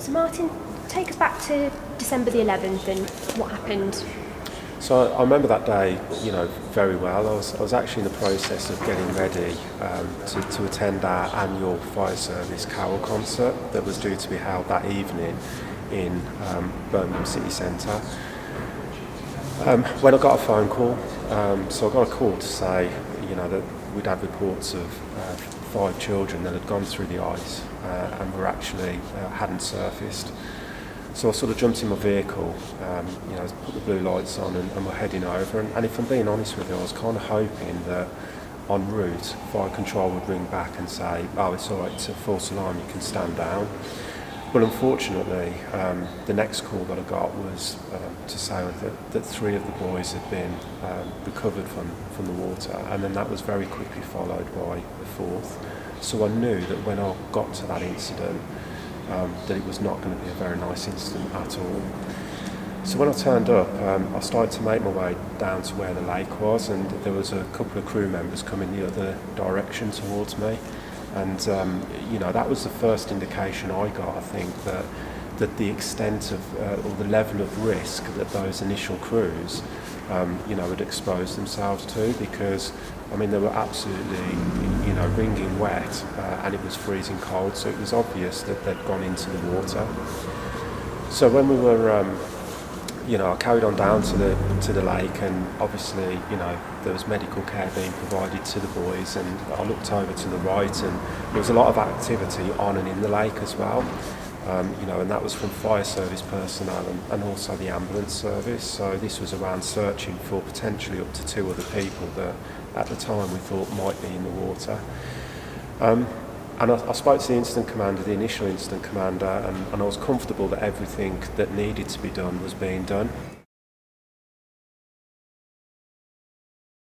So Martin, take us back to December the 11th and what happened. So I remember that day, very well. I was actually in the process of getting ready to attend our annual fire service carol concert that was due to be held that evening in Birmingham city centre. When I got a phone call, so I got a call to say, that we'd had reports of 5 children that had gone through the ice and were actually hadn't surfaced. So I sort of jumped in my vehicle, put the blue lights on and we're heading over. And if I'm being honest with you, I was kind of hoping that en route, fire control would ring back and say, oh, it's all right, it's a false alarm, you can stand down. But unfortunately, the next call that I got was to say that 3 of the boys had been recovered from the water, and then that was very quickly followed by the 4th. So I knew that when I got to that incident, that it was not going to be a very nice incident at all. So when I turned up, I started to make my way down to where the lake was, and there was a couple of crew members coming the other direction towards me. And that was the first indication I got, I think, that the extent of or the level of risk that those initial crews had exposed themselves to, because they were absolutely wringing wet and it was freezing cold, so it was obvious that they'd gone into the water. So when we were I carried on down to the lake, and obviously there was medical care being provided to the boys, and I looked over to the right and there was a lot of activity on and in the lake as well. And that was from fire service personnel and also the ambulance service. So this was around searching for potentially up to 2 other people that at the time we thought might be in the water. And I spoke to the incident commander, the initial incident commander, and I was comfortable that everything that needed to be done was being done.